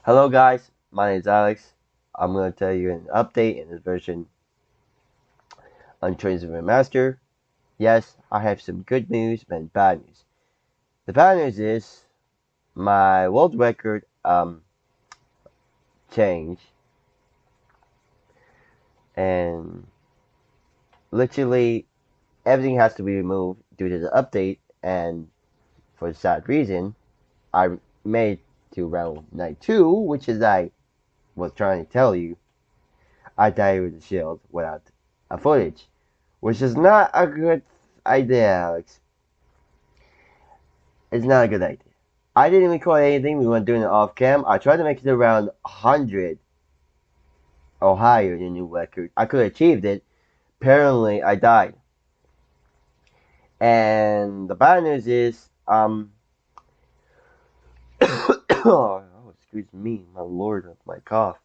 Hello guys, my name is Alex. I'm going to tell you an update in this version on tranzit remaster. Yes, I have some good news and bad news. The bad news is my world record changed, and literally everything has to be removed due to the update, and for a sad reason I made to round 92, which is I was trying to tell you. I died with the shield without a footage, which is not a good idea, Alex. It's not a good idea. I didn't record anything. We weren't doing it off cam. I tried to make it around 100 or higher than new record. I could have achieved it. Apparently, I died. And the bad news is, oh, excuse me, my lord of my cough.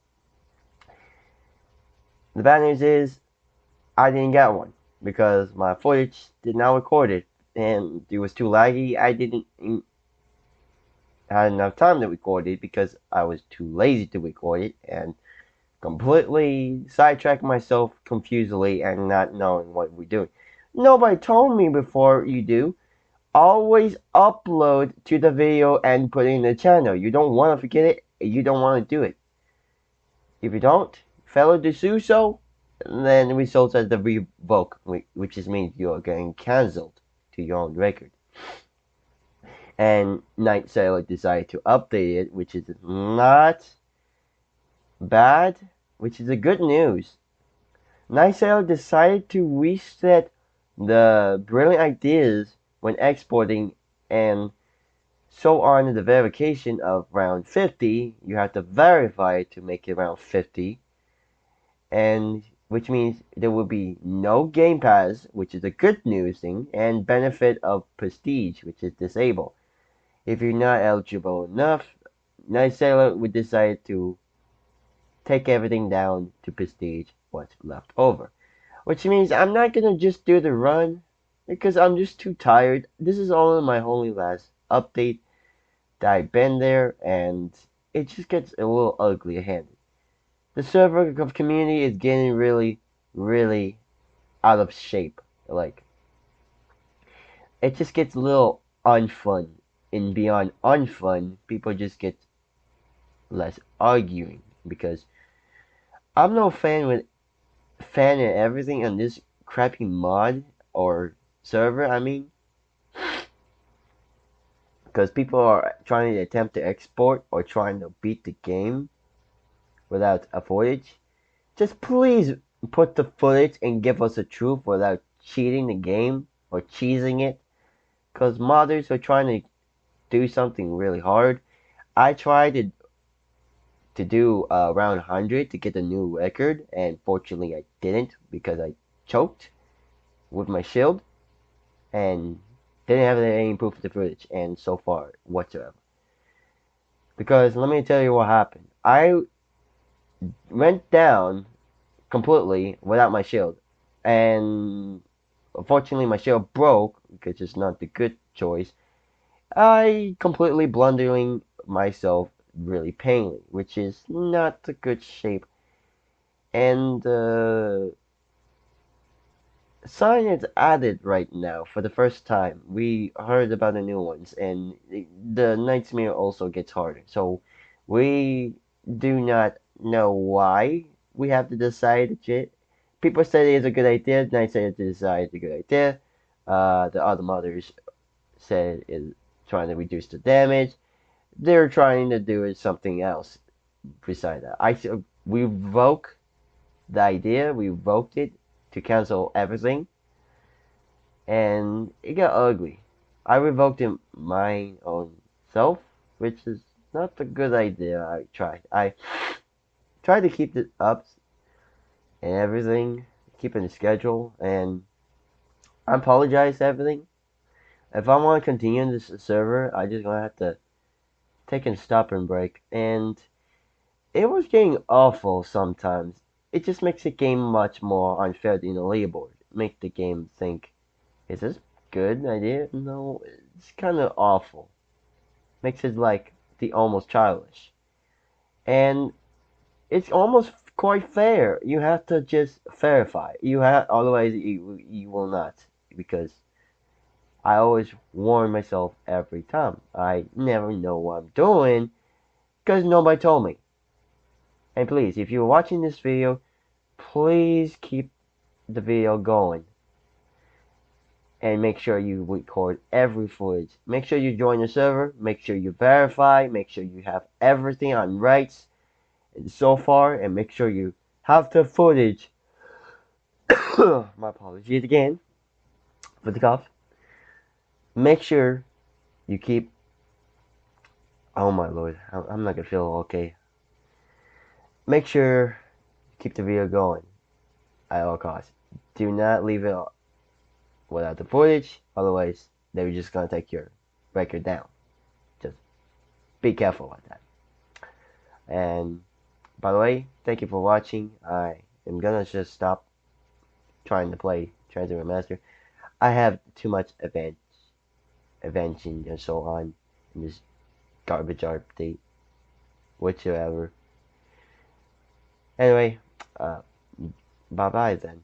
The bad news is, I didn't get one because my footage did not record it, and it was too laggy. I didn't have enough time to record it because I was too lazy to record it, and completely sidetrack myself confusedly and not knowing what we're doing. Nobody told me before you do. Always upload to the video and put it in the channel. You don't want to forget it. You don't want to do it. If you don't, fail to do so, then the results as the revoke, which is means you're getting cancelled to your own record. And Night Sailor decided to update it, which is not bad, which is a good news. Nicell decided to reset the brilliant ideas when exporting, and so on the verification of round 50. You have to verify to make it round 50, and which means there will be no game pass, which is a good news thing, and benefit of prestige, which is disabled. If you're not eligible enough, Nicell would decide to take everything down to prestige what's left over. Which means I'm not gonna just do the run because I'm just too tired. This is only my only last update that I've been there, and it just gets a little ugly handed. The server of community is getting really, really out of shape. Like, it just gets a little unfun. And beyond unfun, people just get less arguing because I'm no fan of everything on this crappy mod or server. I mean, because people are trying to attempt to export or trying to beat the game without a footage. Just please put the footage and give us the truth without cheating the game or cheesing it. Because modders are trying to do something really hard. I tried to do around 100 to get a new record, and fortunately I didn't because I choked with my shield and didn't have any proof of the footage, and so far whatsoever. Because let me tell you what happened. I went down completely without my shield, and unfortunately my shield broke, which is not the good choice. I completely blundering myself really painfully, which is not a good shape. And sign is added right now for the first time. We heard about the new ones, and the nightmare also gets harder. So we do not know why we have to decide it. People said it's a good idea. Knight said it's a good idea. The other mothers said it's trying to reduce the damage. They're trying to do something else beside that. We revoke the idea. We revoked it to cancel everything, and it got ugly. I revoked it my own self, which is not a good idea. I tried to keep it up and everything, keeping the schedule, and I apologize for everything. If I want to continue in this server, I just gonna have to take a stop and break. And it was getting awful sometimes. It just makes the game much more unfair than the leaderboard. Make the game think, is this good idea? No, it's kind of awful. Makes it like the almost childish. and it's almost quite fair. You have to just verify. You have otherwise you will not, because I always warn myself every time. I never know what I'm doing because nobody told me. And please, if you're watching this video, please keep the video going and make sure you record every footage. Make sure you join the server. Make sure you verify. Make sure you have everything on rights so far, and make sure you have the footage. My apologies again for the cough. Make sure you keep. Oh my lord, I'm not gonna feel okay. Make sure you keep the video going at all costs. Do not leave it without the footage, otherwise they're just gonna take your record down. Just be careful with that. And by the way, thank you for watching. I am gonna just stop trying to play Transit Remastered. I have too much avenging and so on in this garbage update whatsoever. Anyway, bye bye then.